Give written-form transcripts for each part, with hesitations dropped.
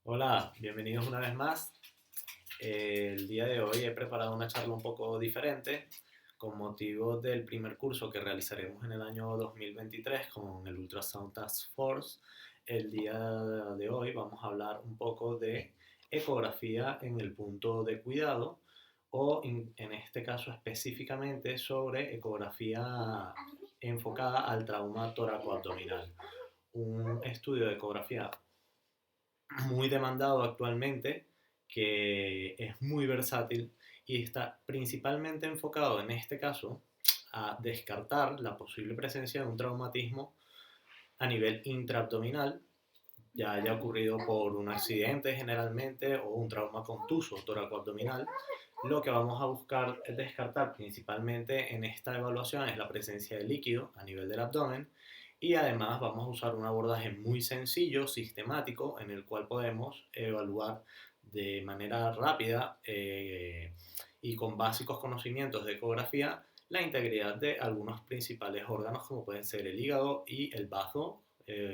Hola, bienvenidos una vez más. El día de hoy he preparado una charla un poco diferente con motivo del primer curso que realizaremos en el año 2023 con el Ultrasound Task Force. El día de hoy vamos a hablar un poco de ecografía en el punto de cuidado o en este caso específicamente sobre ecografía enfocada al trauma tóraco-abdominal. Un estudio de ecografía muy demandado actualmente, que es muy versátil y está principalmente enfocado en este caso a descartar la posible presencia de un traumatismo a nivel intraabdominal, ya haya ocurrido por un accidente generalmente o un trauma contuso toracoabdominal. Lo que vamos a buscar descartar principalmente en esta evaluación es la presencia de líquido a nivel del abdomen y además vamos a usar un abordaje muy sencillo, sistemático, en el cual podemos evaluar de manera rápida y con básicos conocimientos de ecografía la integridad de algunos principales órganos como pueden ser el hígado y el bazo,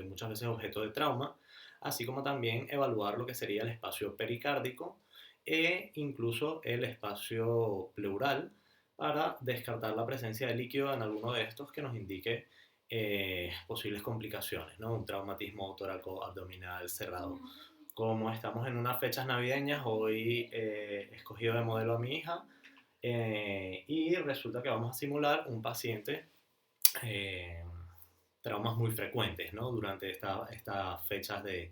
muchas veces objeto de trauma, así como también evaluar lo que sería el espacio pericárdico e incluso el espacio pleural para descartar la presencia de líquido en alguno de estos que nos indique posibles complicaciones, ¿no? Un traumatismo toraco-abdominal cerrado. Como estamos en unas fechas navideñas, hoy he escogido de modelo a mi hija y resulta que vamos a simular un paciente eh, traumas muy frecuentes, ¿no? Durante estas fechas de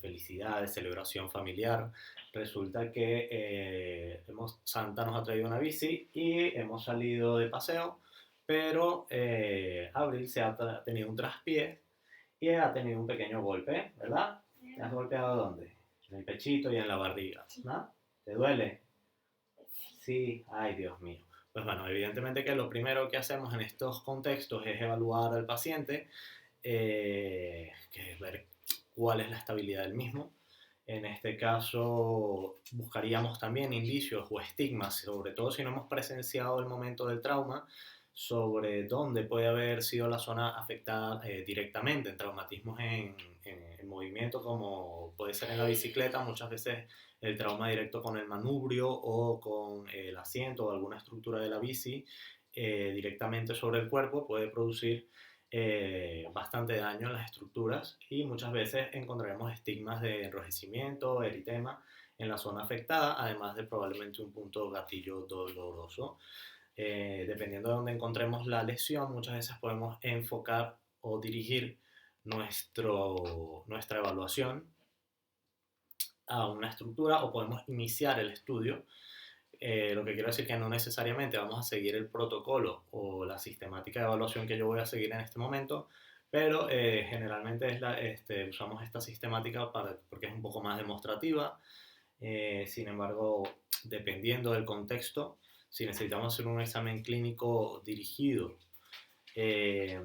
felicidad, de celebración familiar. Resulta que Santa nos ha traído una bici y hemos salido de paseo, pero Abril se ha tenido un traspié y ha tenido un pequeño golpe, ¿verdad? ¿Te has golpeado dónde? En el pechito y en la barriga, ¿no? ¿Te duele? Sí, ay Dios mío. Pues bueno, evidentemente que lo primero que hacemos en estos contextos es evaluar al paciente, que es ver cuál es la estabilidad del mismo. En este caso, buscaríamos también indicios o estigmas, sobre todo si no hemos presenciado el momento del trauma, sobre dónde puede haber sido la zona afectada directamente en traumatismos en movimiento, como puede ser en la bicicleta, muchas veces el trauma directo con el manubrio o con el asiento o alguna estructura de la bici directamente sobre el cuerpo puede producir bastante daño en las estructuras y muchas veces encontraremos estigmas de enrojecimiento, eritema en la zona afectada, además de probablemente un punto gatillo doloroso. Dependiendo de dónde encontremos la lesión, muchas veces podemos enfocar o dirigir nuestra evaluación a una estructura o podemos iniciar el estudio. Lo que quiero decir que no necesariamente vamos a seguir el protocolo o la sistemática de evaluación que yo voy a seguir en este momento, pero generalmente usamos esta sistemática porque es un poco más demostrativa. Sin embargo, dependiendo del contexto, si necesitamos hacer un examen clínico dirigido eh,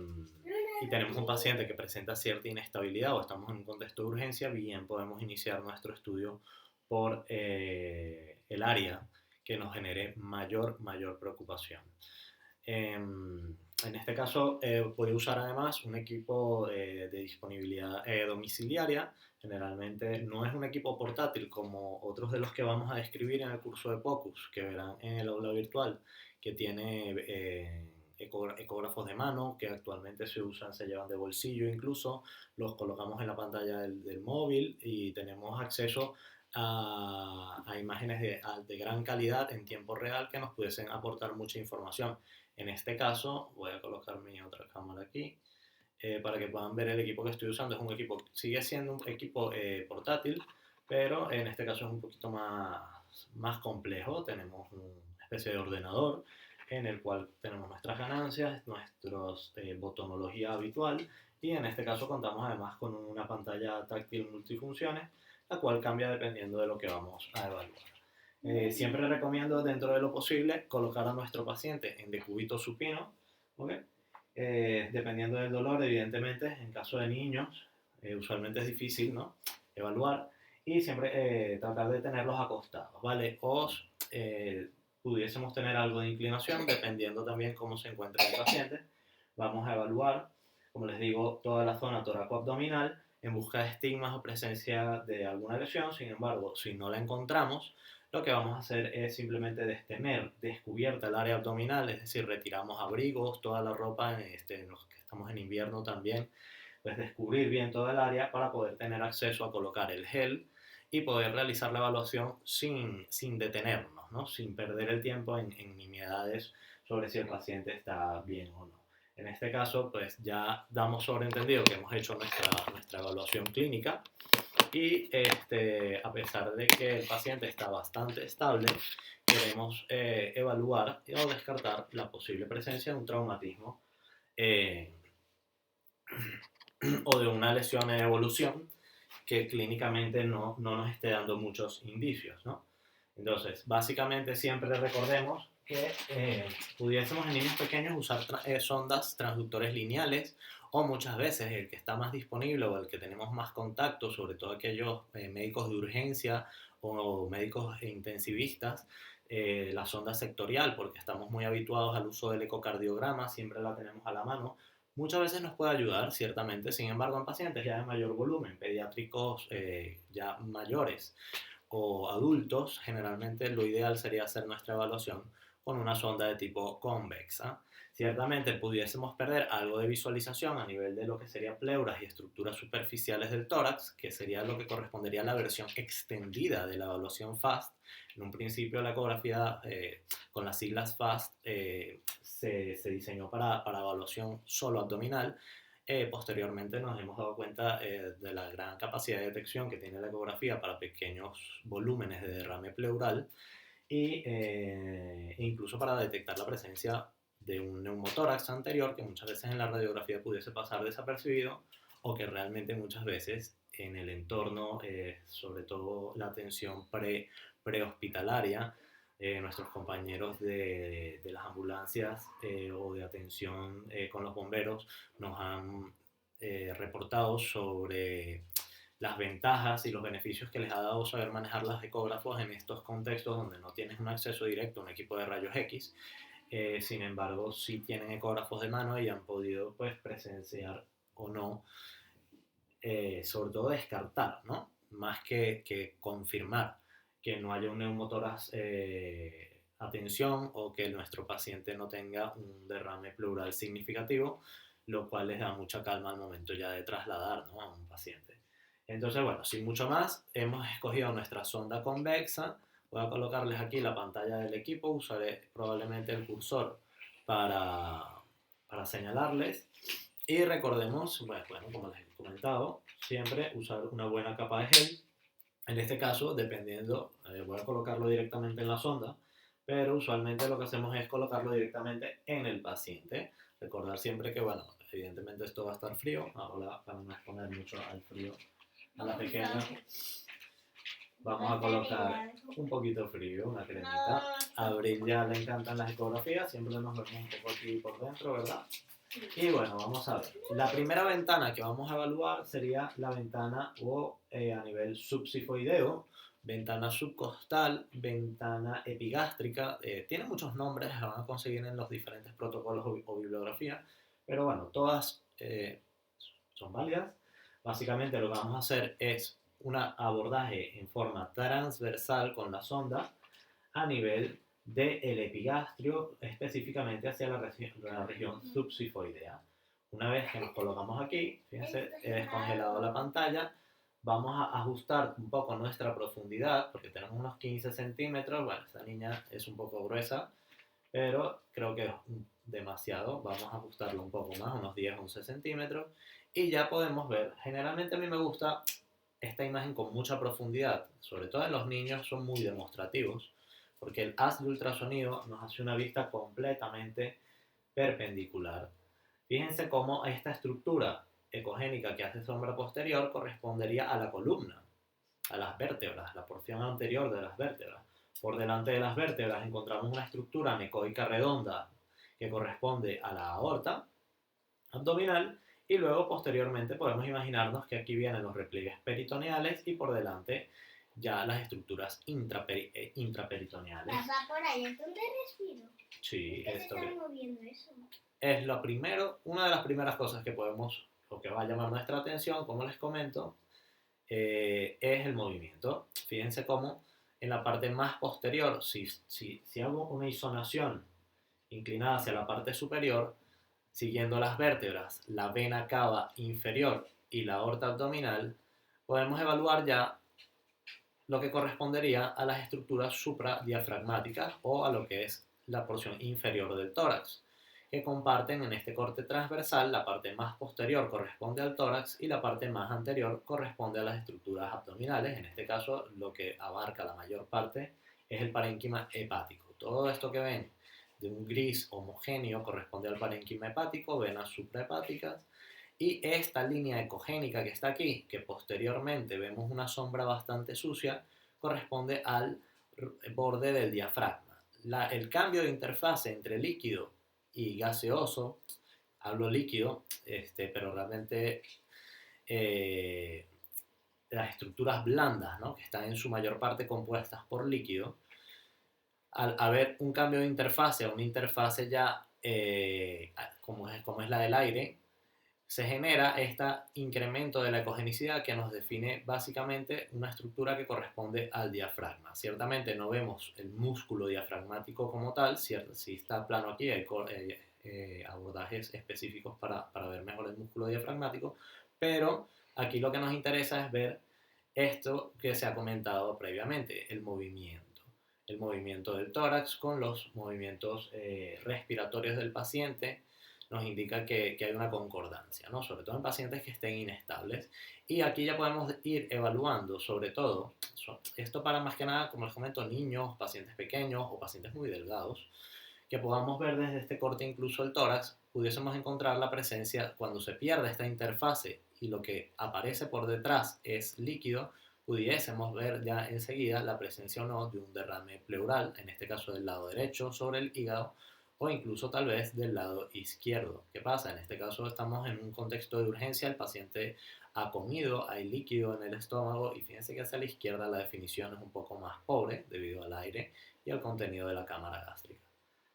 y tenemos un paciente que presenta cierta inestabilidad o estamos en un contexto de urgencia, bien podemos iniciar nuestro estudio por el área que nos genere mayor preocupación. En este caso, voy a usar además un equipo de disponibilidad domiciliaria. Generalmente no es un equipo portátil como otros de los que vamos a describir en el curso de POCUS, que verán en el aula virtual, que tiene ecógrafos de mano que actualmente se usan, se llevan de bolsillo incluso, los colocamos en la pantalla del móvil y tenemos acceso a imágenes de gran calidad en tiempo real que nos pudiesen aportar mucha información. En este caso, voy a colocar mi otra cámara aquí para que puedan ver el equipo que estoy usando. Es un equipo, sigue siendo un equipo portátil, pero en este caso es un poquito más complejo. Tenemos una especie de ordenador en el cual tenemos nuestras ganancias, nuestra botonología habitual y en este caso contamos además con una pantalla táctil multifunciones, la cual cambia dependiendo de lo que vamos a evaluar. Siempre recomiendo dentro de lo posible colocar a nuestro paciente en decúbito supino, ¿okay? Dependiendo del dolor, evidentemente, en caso de niños, usualmente es difícil, ¿no? Evaluar y siempre tratar de tenerlos acostados, ¿vale? O pudiésemos tener algo de inclinación, dependiendo también cómo se encuentre el paciente. Vamos a evaluar, como les digo, toda la zona toracoabdominal en busca de estigmas o presencia de alguna lesión. Sin embargo, si no la encontramos, lo que vamos a hacer es simplemente destener descubierta el área abdominal, es decir, retiramos abrigos, toda la ropa, en los que estamos en invierno también, pues descubrir bien toda el área para poder tener acceso a colocar el gel y poder realizar la evaluación sin detenernos, ¿no? Sin perder el tiempo en nimiedades sobre si el paciente está bien o no. En este caso, pues ya damos sobreentendido que hemos hecho nuestra evaluación clínica y a pesar de que el paciente está bastante estable, queremos evaluar o descartar la posible presencia de un traumatismo eh, o de una lesión en evolución que clínicamente no nos esté dando muchos indicios, ¿no? Entonces, básicamente siempre recordemos que pudiésemos en niños pequeños usar sondas transductores lineales, o muchas veces el que está más disponible o el que tenemos más contacto, sobre todo aquellos médicos de urgencia o médicos intensivistas, la sonda sectorial, porque estamos muy habituados al uso del ecocardiograma, siempre la tenemos a la mano. Muchas veces nos puede ayudar, ciertamente, sin embargo, en pacientes ya de mayor volumen, pediátricos ya mayores o adultos, generalmente lo ideal sería hacer nuestra evaluación con una sonda de tipo convexa. Ciertamente pudiésemos perder algo de visualización a nivel de lo que serían pleuras y estructuras superficiales del tórax, que sería lo que correspondería a la versión extendida de la evaluación FAST. En un principio la ecografía con las siglas FAST se diseñó para evaluación solo abdominal. Posteriormente nos hemos dado cuenta de la gran capacidad de detección que tiene la ecografía para pequeños volúmenes de derrame pleural e incluso para detectar la presencia de un neumotórax anterior que muchas veces en la radiografía pudiese pasar desapercibido o que realmente muchas veces en el entorno, sobre todo la atención prehospitalaria, nuestros compañeros de las ambulancias o de atención con los bomberos nos han reportado sobre las ventajas y los beneficios que les ha dado saber manejar los ecógrafos en estos contextos donde no tienes un acceso directo a un equipo de rayos X. Sin embargo, sí tienen ecógrafos de mano y han podido pues presenciar o no, sobre todo descartar, ¿no? Más que confirmar que no haya un neumotórax atención o que nuestro paciente no tenga un derrame pleural significativo, lo cual les da mucha calma al momento ya de trasladar, ¿no?, a un paciente. Entonces, bueno, sin mucho más, hemos escogido nuestra sonda convexa. Voy a colocarles aquí la pantalla del equipo, usaré probablemente el cursor para señalarles. Y recordemos, bueno, como les he comentado, siempre usar una buena capa de gel. En este caso, dependiendo, voy a colocarlo directamente en la sonda, pero usualmente lo que hacemos es colocarlo directamente en el paciente. Recordar siempre que, bueno, evidentemente esto va a estar frío. Ahora, para no exponer mucho al frío a la pequeña, vamos a colocar un poquito frío, una cremita. A Abril ya le encantan las ecografías, siempre nos vemos un poco aquí por dentro, ¿verdad? Y bueno, vamos a ver. La primera ventana que vamos a evaluar sería la ventana a nivel subsifoideo, ventana subcostal, ventana epigástrica. Tiene muchos nombres, la van a conseguir en los diferentes protocolos o bibliografía, pero bueno, todas son válidas. Básicamente lo que vamos a hacer es un abordaje en forma transversal con la sonda a nivel del epigastrio, específicamente hacia la región subsifoidea. Una vez que nos colocamos aquí, fíjense, he descongelado la pantalla, vamos a ajustar un poco nuestra profundidad, porque tenemos unos 15 centímetros, bueno, esta niña es un poco gruesa, pero creo que es demasiado, vamos a ajustarlo un poco más, unos 10-11 centímetros, y ya podemos ver, generalmente a mí me gusta esta imagen con mucha profundidad, sobre todo en los niños son muy demostrativos, porque el haz de ultrasonido nos hace una vista completamente perpendicular. Fíjense cómo esta estructura ecogénica que hace sombra posterior correspondería a la columna, a las vértebras, la porción anterior de las vértebras. Por delante de las vértebras encontramos una estructura anecoica redonda que corresponde a la aorta abdominal y luego posteriormente podemos imaginarnos que aquí vienen los repliegues peritoneales y por delante ya las estructuras intraperitoneales. ¿Pasa por ahí es donde respiro? Sí, ¿Qué se esto está moviendo eso? es lo primero, una de las primeras cosas que podemos lo que va a llamar nuestra atención, como les comento, es el movimiento. Fíjense cómo en la parte más posterior, si hago una isonación inclinada hacia la parte superior, siguiendo las vértebras, la vena cava inferior y la aorta abdominal, podemos evaluar ya lo que correspondería a las estructuras supradiafragmáticas o a lo que es la porción inferior del tórax, que comparten en este corte transversal. La parte más posterior corresponde al tórax y la parte más anterior corresponde a las estructuras abdominales. En este caso, lo que abarca la mayor parte es el parénquima hepático. Todo esto que ven de un gris homogéneo corresponde al parénquima hepático, venas suprahepáticas, y esta línea ecogénica que está aquí, que posteriormente vemos una sombra bastante sucia, corresponde al borde del diafragma. El cambio de interfase entre líquido y gaseoso, hablo líquido, pero realmente las estructuras blandas, ¿no?, que están en su mayor parte compuestas por líquido, al haber un cambio de interfase a una interfase ya como es la del aire, se genera este incremento de la ecogenicidad que nos define básicamente una estructura que corresponde al diafragma. Ciertamente no vemos el músculo diafragmático como tal, si está plano aquí hay abordajes específicos para ver mejor el músculo diafragmático, pero aquí lo que nos interesa es ver esto que se ha comentado previamente, el movimiento del tórax con los movimientos respiratorios del paciente. Nos indica que hay una concordancia, ¿no?, sobre todo en pacientes que estén inestables. Y aquí ya podemos ir evaluando, sobre todo, esto para más que nada, como les comento, niños, pacientes pequeños o pacientes muy delgados, que podamos ver desde este corte incluso el tórax, pudiésemos encontrar la presencia, cuando se pierde esta interfase y lo que aparece por detrás es líquido, pudiésemos ver ya enseguida la presencia o no de un derrame pleural, en este caso del lado derecho sobre el hígado, o incluso tal vez del lado izquierdo. ¿Qué pasa? En este caso estamos en un contexto de urgencia, el paciente ha comido, hay líquido en el estómago y fíjense que hacia la izquierda la definición es un poco más pobre debido al aire y al contenido de la cámara gástrica.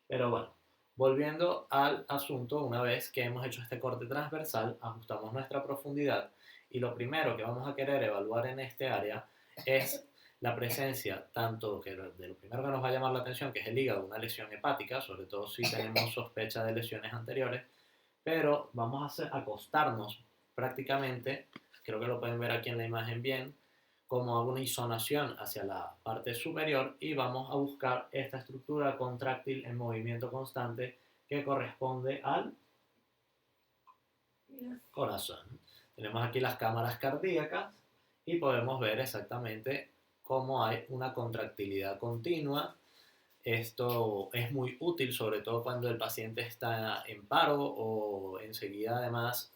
Pero bueno, volviendo al asunto, una vez que hemos hecho este corte transversal, ajustamos nuestra profundidad y lo primero que vamos a querer evaluar en este área es la presencia tanto de lo primero que nos va a llamar la atención, que es el hígado, una lesión hepática, sobre todo si tenemos sospecha de lesiones anteriores, pero vamos a acostarnos prácticamente, creo que lo pueden ver aquí en la imagen bien, como hago una isonación hacia la parte superior y vamos a buscar esta estructura contráctil en movimiento constante que corresponde al corazón. Tenemos aquí las cámaras cardíacas y podemos ver exactamente cómo hay una contractilidad continua. Esto es muy útil, sobre todo cuando el paciente está en paro o enseguida además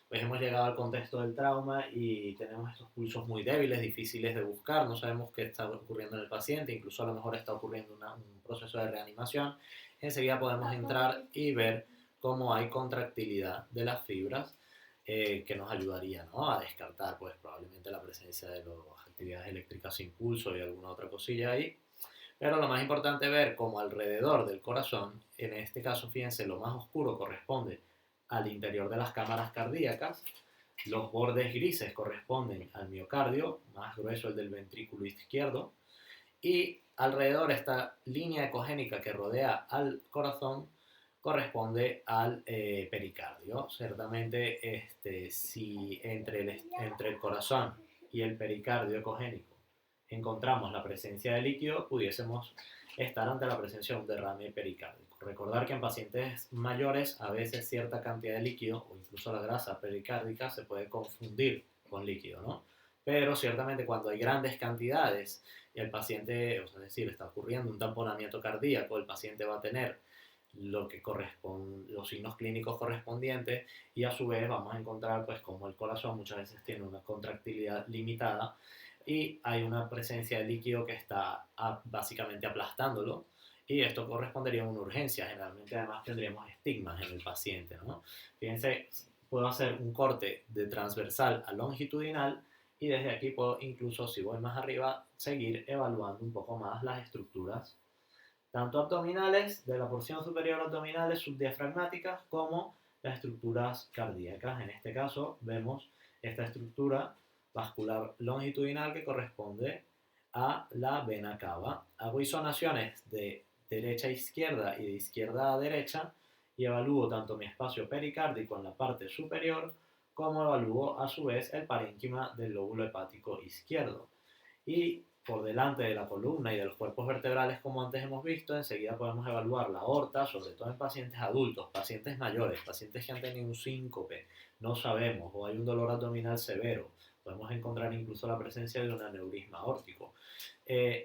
pues hemos llegado al contexto del trauma y tenemos estos pulsos muy débiles, difíciles de buscar, no sabemos qué está ocurriendo en el paciente, incluso a lo mejor está ocurriendo un proceso de reanimación. Enseguida podemos entrar y ver cómo hay contractilidad de las fibras que nos ayudaría, ¿no?, a descartar pues probablemente la presencia de las actividades eléctricas sin pulso y alguna otra cosilla ahí. Pero lo más importante es ver cómo alrededor del corazón, en este caso fíjense, lo más oscuro corresponde al interior de las cámaras cardíacas, los bordes grises corresponden al miocardio, más grueso el del ventrículo izquierdo, y alrededor esta línea ecogénica que rodea al corazón corresponde al pericardio. Ciertamente, si entre el corazón y el pericardio ecogénico encontramos la presencia de líquido, pudiésemos estar ante la presencia de un derrame pericárdico. Recordar que en pacientes mayores a veces cierta cantidad de líquido o incluso la grasa pericárdica se puede confundir con líquido, ¿no? Pero ciertamente cuando hay grandes cantidades y el paciente, es decir, está ocurriendo un tamponamiento cardíaco, el paciente va a tener lo que corresponde, los signos clínicos correspondientes, y a su vez vamos a encontrar pues como el corazón muchas veces tiene una contractilidad limitada y hay una presencia de líquido que está básicamente aplastándolo, y esto correspondería a una urgencia. Generalmente además tendríamos estigmas en el paciente, ¿no? Fíjense, puedo hacer un corte de transversal a longitudinal y desde aquí puedo incluso, si voy más arriba, seguir evaluando un poco más las estructuras tanto abdominales, de la porción superior abdominales subdiafragmáticas, como las estructuras cardíacas. En este caso vemos esta estructura vascular longitudinal que corresponde a la vena cava. Hago isonaciones de derecha a izquierda y de izquierda a derecha y evalúo tanto mi espacio pericárdico en la parte superior como evalúo a su vez el parénquima del lóbulo hepático izquierdo. Y por delante de la columna y de los cuerpos vertebrales, como antes hemos visto, enseguida podemos evaluar la aorta, sobre todo en pacientes adultos, pacientes mayores, pacientes que han tenido un síncope, no sabemos, o hay un dolor abdominal severo. Podemos encontrar incluso la presencia de un aneurisma aórtico.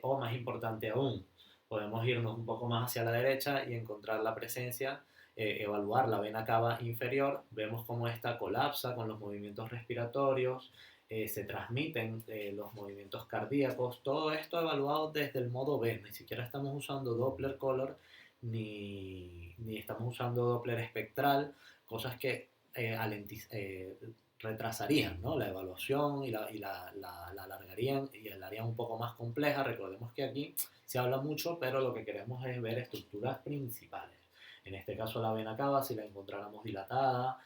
O más importante aún, podemos irnos un poco más hacia la derecha y encontrar la presencia, evaluar la vena cava inferior. Vemos cómo esta colapsa con los movimientos respiratorios, se transmiten los movimientos cardíacos, todo esto evaluado desde el modo B, ni siquiera estamos usando Doppler color, ni estamos usando Doppler espectral, cosas que retrasarían, ¿no?, la evaluación y la alargarían y la harían un poco más compleja. Recordemos que aquí se habla mucho, pero lo que queremos es ver estructuras principales. En este caso la vena cava, si la encontráramos dilatada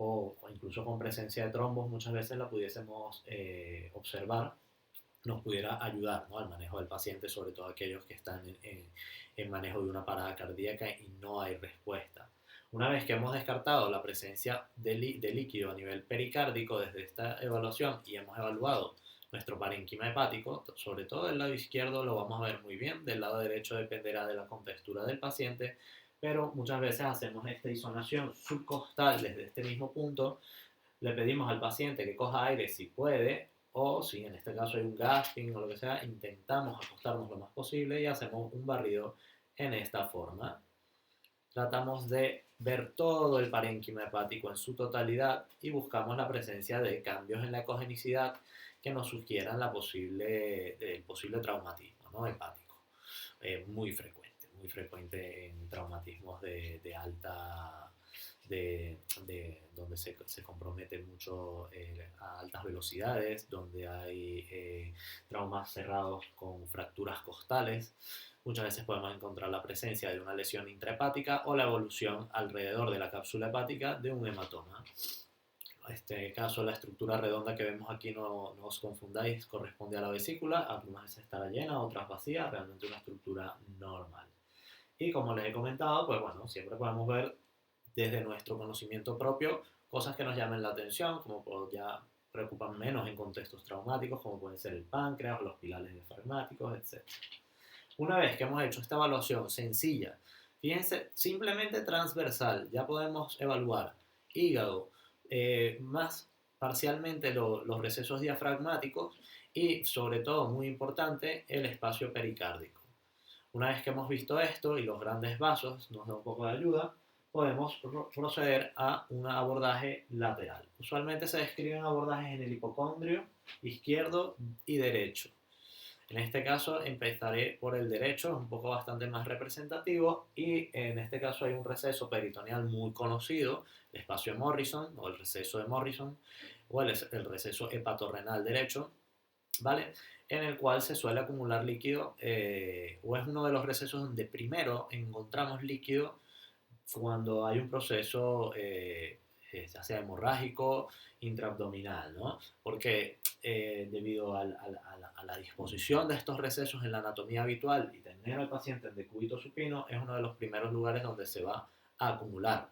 o incluso con presencia de trombos, muchas veces la pudiésemos observar, nos pudiera ayudar, ¿no?, al manejo del paciente, sobre todo aquellos que están en manejo de una parada cardíaca y no hay respuesta. Una vez que hemos descartado la presencia de líquido a nivel pericárdico desde esta evaluación y hemos evaluado nuestro parénquima hepático, sobre todo del lado izquierdo lo vamos a ver muy bien, del lado derecho dependerá de la contextura del paciente, pero muchas veces hacemos esta isonación subcostal desde este mismo punto, le pedimos al paciente que coja aire si puede, o si en este caso hay un gasping o lo que sea, intentamos acostarnos lo más posible y hacemos un barrido en esta forma. Tratamos de ver todo el parénquima hepático en su totalidad y buscamos la presencia de cambios en la ecogenicidad que nos sugieran el posible traumatismo, ¿no?, hepático. Muy frecuente en traumatismos de alta, donde se compromete mucho a altas velocidades, donde hay traumas cerrados con fracturas costales. Muchas veces podemos encontrar la presencia de una lesión intrahepática o la evolución alrededor de la cápsula hepática de un hematoma. En este caso, la estructura redonda que vemos aquí, no os confundáis, corresponde a la vesícula, algunas veces estará llena, otras vacía, realmente una estructura normal. Y como les he comentado, pues bueno, siempre podemos ver desde nuestro conocimiento propio cosas que nos llamen la atención, como ya preocupan menos en contextos traumáticos, como pueden ser el páncreas o los pilares diafragmáticos, etc. Una vez que hemos hecho esta evaluación sencilla, fíjense, simplemente transversal, ya podemos evaluar hígado, más parcialmente los recesos diafragmáticos y, sobre todo, muy importante, el espacio pericárdico. Una vez que hemos visto esto y los grandes vasos nos da un poco de ayuda, podemos proceder a un abordaje lateral. Usualmente se describen abordajes en el hipocondrio izquierdo y derecho. En este caso empezaré por el derecho, un poco bastante más representativo, y en este caso hay un receso peritoneal muy conocido, el espacio de Morrison o el receso de Morrison, o el receso hepatorrenal derecho, ¿vale?, en el cual se suele acumular líquido, o es uno de los recesos donde primero encontramos líquido cuando hay un proceso ya sea hemorrágico, intraabdominal, ¿no? Porque debido a la disposición de estos recesos en la anatomía habitual y tener al paciente en decúbito supino, es uno de los primeros lugares donde se va a acumular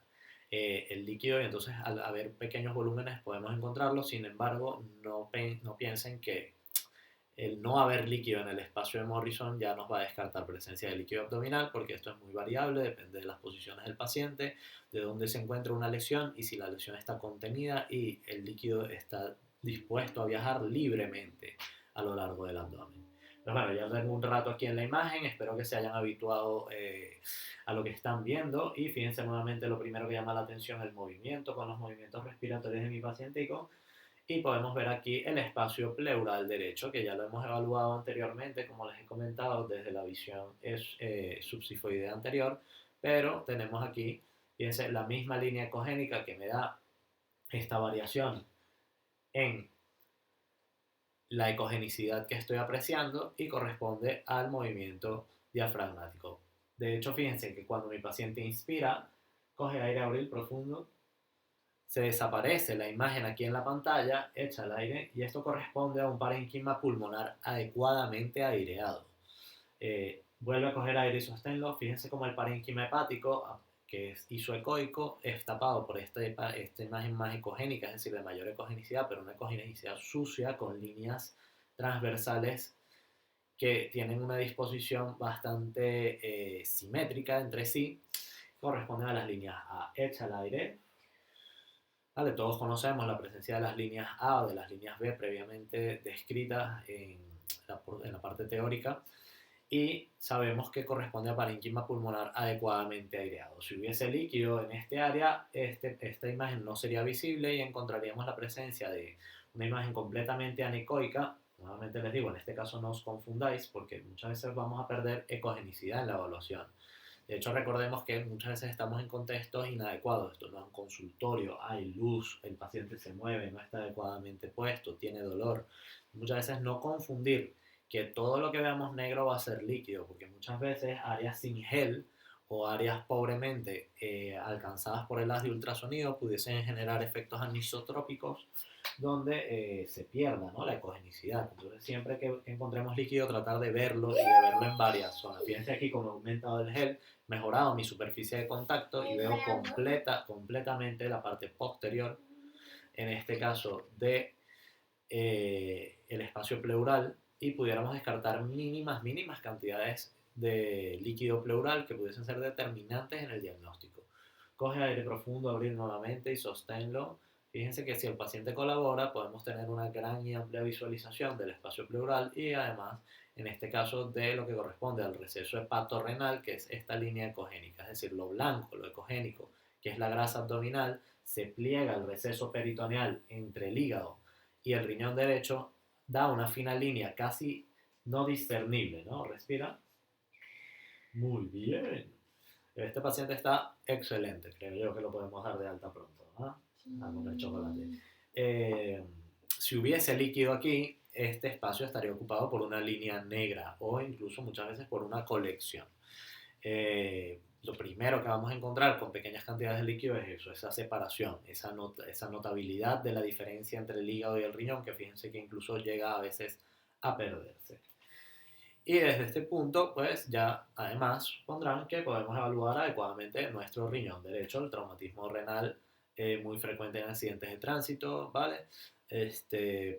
el líquido, y entonces al haber pequeños volúmenes podemos encontrarlo. Sin embargo, no piensen que el no haber líquido en el espacio de Morrison ya nos va a descartar presencia de líquido abdominal, porque esto es muy variable, depende de las posiciones del paciente, de dónde se encuentra una lesión y si la lesión está contenida y el líquido está dispuesto a viajar libremente a lo largo del abdomen. Pero bueno, ya tengo un rato aquí en la imagen, espero que se hayan habituado a lo que están viendo, y fíjense nuevamente lo primero que llama la atención, el movimiento con los movimientos respiratorios de mi pacientico. Y podemos ver aquí el espacio pleural derecho, que ya lo hemos evaluado anteriormente, como les he comentado, desde la visión subsifoidea anterior, pero tenemos aquí, fíjense, la misma línea ecogénica que me da esta variación en la ecogenicidad que estoy apreciando y corresponde al movimiento diafragmático. De hecho, fíjense que cuando mi paciente inspira, coge aire a abrir profundo se desaparece la imagen aquí en la pantalla, echa el aire, y esto corresponde a un parénquima pulmonar adecuadamente aireado. Vuelve a coger aire y sosténlo. Fíjense cómo el parénquima hepático, que es isoecoico, es tapado por esta imagen más ecogénica, es decir, de mayor ecogenicidad, pero una ecogenicidad sucia con líneas transversales que tienen una disposición bastante simétrica entre sí, corresponden a las líneas A. Echa el aire. Vale, todos conocemos la presencia de las líneas A o de las líneas B previamente descritas en la parte teórica, y sabemos que corresponde a parénquima pulmonar adecuadamente aireado. Si hubiese líquido en este área, esta imagen no sería visible y encontraríamos la presencia de una imagen completamente anecoica. Nuevamente les digo, en este caso no os confundáis porque muchas veces vamos a perder ecogenicidad en la evaluación. De hecho, recordemos que muchas veces estamos en contextos inadecuados. Esto no es un consultorio, hay luz, el paciente se mueve, no está adecuadamente puesto, tiene dolor. Muchas veces no confundir que todo lo que veamos negro va a ser líquido, porque muchas veces áreas sin gel o áreas pobremente alcanzadas por el haz de ultrasonido pudiesen generar efectos anisotrópicos donde se pierda, ¿no?, la ecogenicidad. Entonces, siempre que encontremos líquido, tratar de verlo y de verlo en varias zonas. Fíjense aquí cómo he aumentado el gel, mejorado mi superficie de contacto y veo completamente la parte posterior, en este caso de el espacio pleural, y pudiéramos descartar mínimas cantidades de líquido pleural que pudiesen ser determinantes en el diagnóstico. Coge aire profundo, abrir nuevamente y sosténlo. Fíjense que si el paciente colabora, podemos tener una gran y amplia visualización del espacio pleural y además, en este caso, de lo que corresponde al receso hepatorrenal, que es esta línea ecogénica, es decir, lo blanco, lo ecogénico, que es la grasa abdominal, se pliega el receso peritoneal entre el hígado y el riñón derecho, da una fina línea casi no discernible, ¿no? Respira. Muy bien. Este paciente está excelente, creo yo que lo podemos dar de alta pronto, ¿no? A comer chocolate. Si hubiese líquido aquí, este espacio estaría ocupado por una línea negra o incluso muchas veces por una colección. Lo primero que vamos a encontrar con pequeñas cantidades de líquido es eso, esa separación, esa notabilidad de la diferencia entre el hígado y el riñón, que fíjense que incluso llega a veces a perderse. Y desde este punto, pues ya además pondrán que podemos evaluar adecuadamente nuestro riñón derecho, el traumatismo renal muy frecuente en accidentes de tránsito, ¿vale?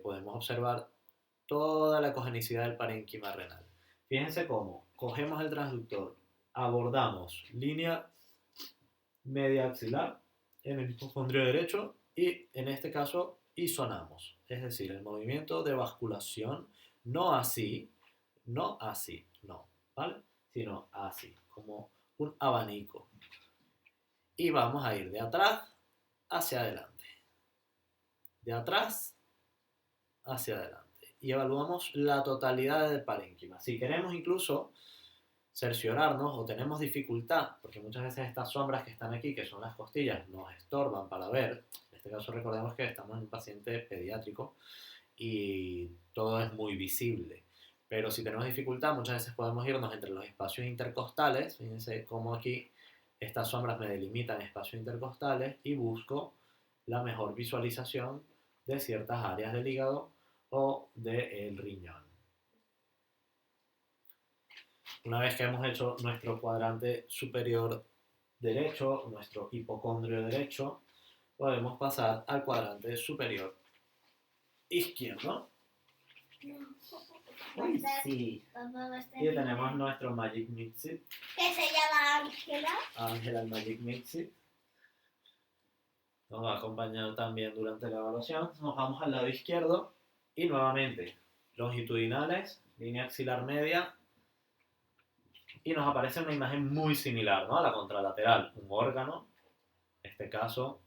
Podemos observar toda la ecogenicidad del parénquima renal. Fíjense cómo cogemos el transductor, abordamos línea media axilar en el hipocondrio derecho y en este caso isonamos, es decir, el movimiento de basculación, no así, no así, no, ¿vale? Sino así, como un abanico. Y vamos a ir de atrás hacia adelante, de atrás hacia adelante. Y evaluamos la totalidad del parénquima. Si queremos incluso cerciorarnos o tenemos dificultad, porque muchas veces estas sombras que están aquí, que son las costillas, nos estorban para ver. En este caso recordemos que estamos en un paciente pediátrico y todo es muy visible. Pero si tenemos dificultad, muchas veces podemos irnos entre los espacios intercostales. Fíjense cómo aquí estas sombras me delimitan espacios intercostales y busco la mejor visualización de ciertas áreas del hígado o del riñón. Una vez que hemos hecho nuestro cuadrante superior derecho, nuestro hipocondrio derecho, podemos pasar al cuadrante superior izquierdo. Uy, sí. Y tenemos nuestro Magic Mixit. Que se llama Ángela. Ángela, el Magic Mixit. Nos va a acompañar también durante la evaluación. Nos vamos al lado izquierdo y nuevamente longitudinales, línea axilar media, y nos aparece una imagen muy similar, ¿no?, a la contralateral. Un órgano, en este caso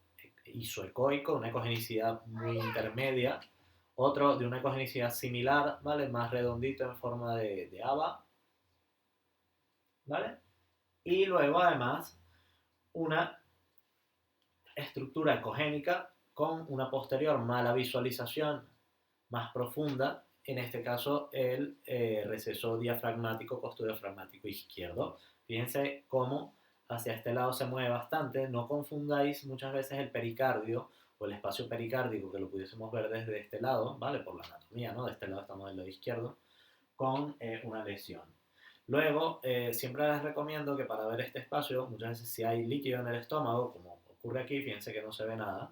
isoecoico, una ecogenicidad muy intermedia. Otro de una ecogenicidad similar, ¿vale?, más redondito en forma de haba, ¿vale? Y luego además una estructura ecogénica con una posterior mala visualización más profunda, en este caso el receso diafragmático, costodiafragmático izquierdo. Fíjense cómo hacia este lado se mueve bastante. No confundáis muchas veces el pericardio o el espacio pericárdico, que lo pudiésemos ver desde este lado, ¿vale? Por la anatomía, ¿no? De este lado estamos del lado izquierdo, con una lesión. Luego, siempre les recomiendo que para ver este espacio, muchas veces si hay líquido en el estómago, como ocurre aquí, fíjense que no se ve nada,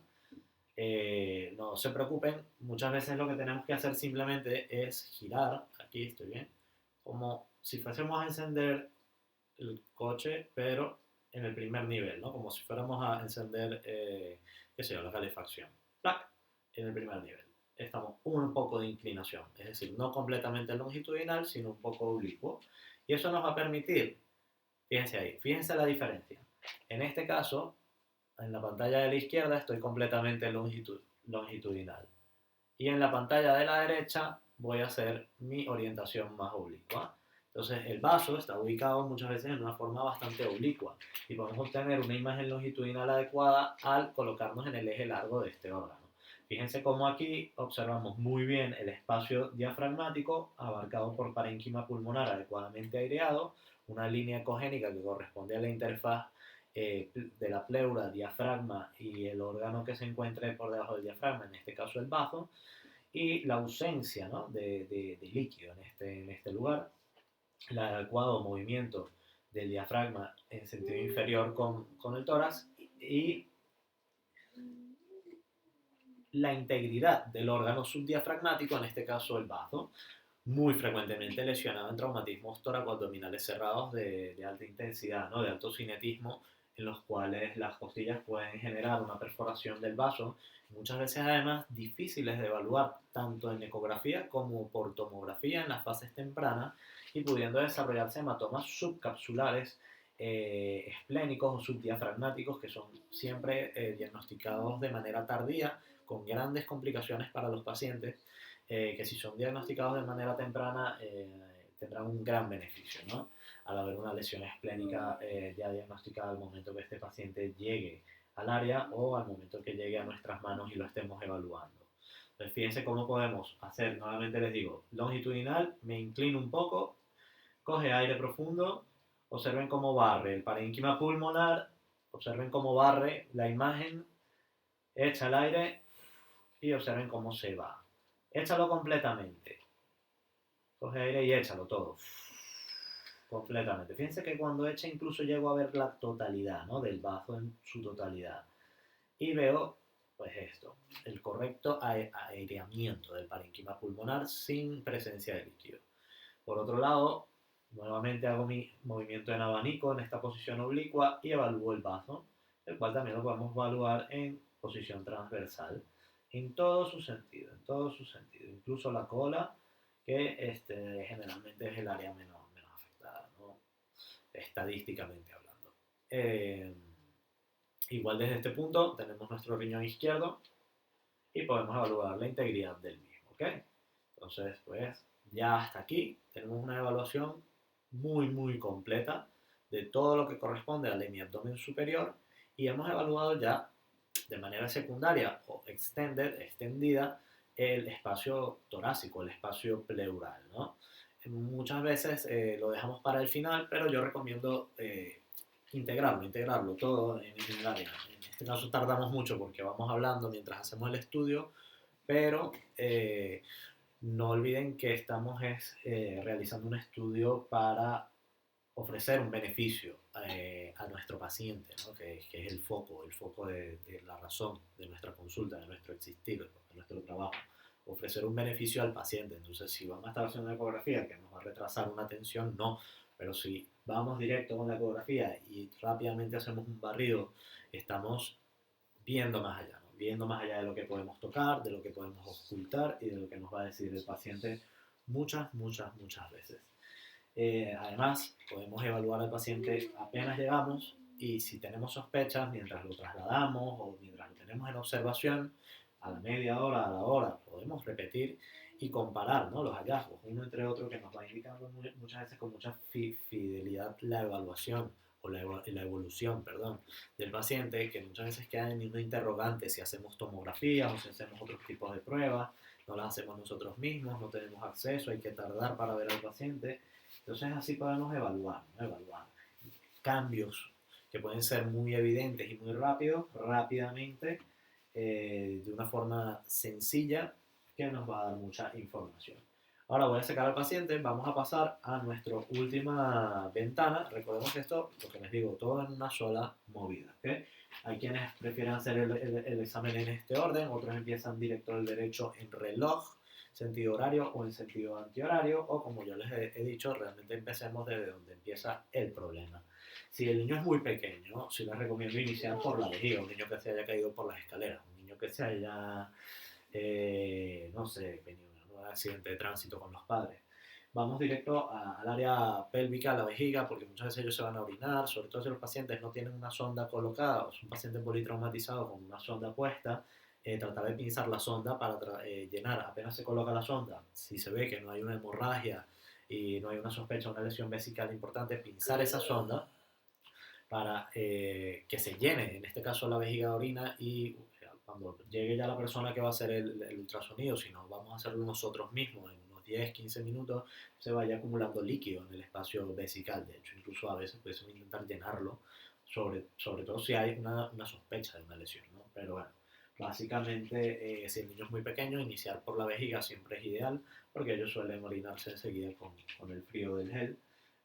no se preocupen, muchas veces lo que tenemos que hacer simplemente es girar, aquí estoy bien, como si fuésemos a encender el coche, pero en el primer nivel, ¿no? Como si fuéramos a encender, qué sé yo, la calefacción. ¡Plac! En el primer nivel. Estamos un poco de inclinación, es decir, no completamente longitudinal, sino un poco oblicuo. Y eso nos va a permitir, fíjense ahí, fíjense la diferencia. En este caso, en la pantalla de la izquierda estoy completamente longitudinal. Y en la pantalla de la derecha voy a hacer mi orientación más oblicua. Entonces el vaso está ubicado muchas veces en una forma bastante oblicua y podemos obtener una imagen longitudinal adecuada al colocarnos en el eje largo de este órgano. Fíjense cómo aquí observamos muy bien el espacio diafragmático abarcado por parénquima pulmonar adecuadamente aireado, una línea ecogénica que corresponde a la interfaz de la pleura, diafragma y el órgano que se encuentre por debajo del diafragma, en este caso el bazo, y la ausencia, ¿no? de líquido en este lugar, el adecuado movimiento del diafragma en sentido inferior con el tórax y la integridad del órgano subdiafragmático, en este caso el bazo, muy frecuentemente lesionado en traumatismos toracoabdominales cerrados de alta intensidad, ¿no? De alto cinetismo, en los cuales las costillas pueden generar una perforación del vaso, muchas veces además difíciles de evaluar tanto en ecografía como por tomografía en las fases tempranas y pudiendo desarrollarse hematomas subcapsulares esplénicos o subdiafragmáticos que son siempre diagnosticados de manera tardía con grandes complicaciones para los pacientes que si son diagnosticados de manera temprana tendrán un gran beneficio, ¿no? Al haber una lesión esplénica ya diagnosticada al momento que este paciente llegue al área o al momento que llegue a nuestras manos y lo estemos evaluando. Entonces, fíjense cómo podemos hacer, nuevamente les digo, longitudinal, me inclino un poco, coge aire profundo, observen cómo barre el parénquima pulmonar, observen cómo barre la imagen, echa el aire y observen cómo se va. Échalo completamente. Coge aire y échalo todo. Completamente. Fíjense que cuando echa incluso llego a ver la totalidad, ¿no? Del bazo en su totalidad. Y veo, pues esto, el correcto aireamiento del parénquima pulmonar sin presencia de líquido. Por otro lado, nuevamente hago mi movimiento en abanico en esta posición oblicua y evalúo el bazo, el cual también lo podemos evaluar en posición transversal, en todo su sentido, incluso la cola, que generalmente es el área menos afectada, ¿no? Estadísticamente hablando. Igual desde este punto tenemos nuestro riñón izquierdo y podemos evaluar la integridad del mismo, ¿ok? Entonces, pues ya hasta aquí tenemos una evaluación muy completa de todo lo que corresponde al hemiabdomen superior y hemos evaluado ya de manera secundaria o extendida el espacio torácico, el espacio pleural, ¿no? Muchas veces lo dejamos para el final, pero yo recomiendo integrarlo todo en el área. En este caso tardamos mucho porque vamos hablando mientras hacemos el estudio, pero no olviden que estamos realizando un estudio para ofrecer un beneficio a nuestro paciente, ¿no? que es el foco de la razón de nuestra consulta, de nuestro existir, de nuestro trabajo. Ofrecer un beneficio al paciente. Entonces, si vamos a estar haciendo una ecografía que nos va a retrasar una atención, no. Pero si vamos directo con la ecografía y rápidamente hacemos un barrido, estamos viendo más allá, ¿no? Viendo más allá de lo que podemos tocar, de lo que podemos ocultar y de lo que nos va a decir el paciente muchas veces. Además, podemos evaluar al paciente apenas llegamos y si tenemos sospechas, mientras lo trasladamos o mientras lo tenemos en observación, a la media hora, a la hora, podemos repetir y comparar, ¿no? Los hallazgos uno entre otro que nos va indicando muchas veces con mucha fidelidad la evaluación o la evolución, perdón, del paciente, que muchas veces queda en una interrogante si hacemos tomografías o si hacemos otros tipos de pruebas, no las hacemos nosotros mismos, no tenemos acceso, hay que tardar para ver al paciente. Entonces así podemos evaluar, ¿no? Evaluar cambios que pueden ser muy evidentes y muy rápidos, rápidamente, de una forma sencilla que nos va a dar mucha información. Ahora voy a sacar al paciente, vamos a pasar a nuestra última ventana. Recordemos que esto, lo que les digo, todo en una sola movida. ¿Okay? Hay quienes prefieren hacer el examen en este orden, otros empiezan directo al derecho en reloj, sentido horario o en sentido antihorario, o como yo les he dicho, realmente empecemos desde donde empieza el problema. Si el niño es muy pequeño, sí les recomiendo iniciar por la vejiga, un niño que se haya caído por las escaleras, un niño que se haya, no sé, tenido un accidente de tránsito con los padres. Vamos directo al área pélvica, a la vejiga, porque muchas veces ellos se van a orinar, sobre todo si los pacientes no tienen una sonda colocada, o es un paciente politraumatizado con una sonda puesta, tratar de pinzar la sonda para llenar. Apenas se coloca la sonda, si se ve que no hay una hemorragia y no hay una sospecha de una lesión vesical importante, pinzar esa sonda para que se llene, en este caso la vejiga de orina, y cuando llegue ya la persona que va a hacer el ultrasonido, si no vamos a hacerlo nosotros mismos en unos 10, 15 minutos, se vaya acumulando líquido en el espacio vesical. De hecho, incluso a veces puedes intentar llenarlo, sobre todo si hay una sospecha de una lesión, ¿no? Pero bueno, básicamente, si el niño es muy pequeño, iniciar por la vejiga siempre es ideal, porque ellos suelen orinarse enseguida con el frío del gel.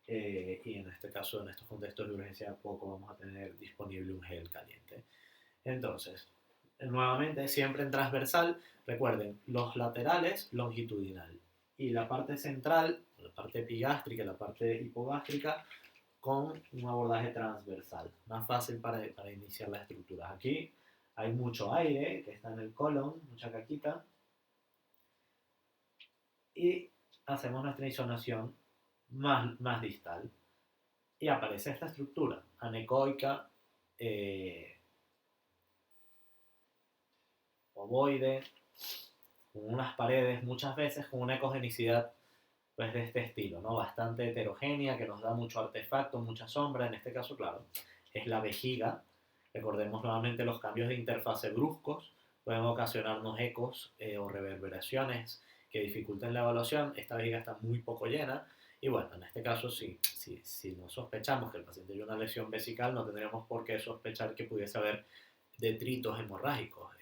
Y en este caso, en estos contextos de urgencia, poco vamos a tener disponible un gel caliente. Entonces, nuevamente, siempre en transversal, recuerden, los laterales longitudinal y la parte central, la parte epigástrica y la parte hipogástrica, con un abordaje transversal, más fácil para iniciar la estructura. Aquí hay mucho aire que está en el colon, mucha caquita, y hacemos nuestra insonación más distal. Y aparece esta estructura anecoica, ovoide, con unas paredes muchas veces con una ecogenicidad pues, de este estilo, ¿no? Bastante heterogénea, que nos da mucho artefacto, mucha sombra. En este caso, claro, es la vejiga. Recordemos nuevamente los cambios de interfase bruscos pueden ocasionarnos ecos o reverberaciones que dificulten la evaluación. Esta vejiga está muy poco llena. Y bueno, en este caso, si no sospechamos que el paciente tiene una lesión vesical, no tendríamos por qué sospechar que pudiese haber detritos hemorrágicos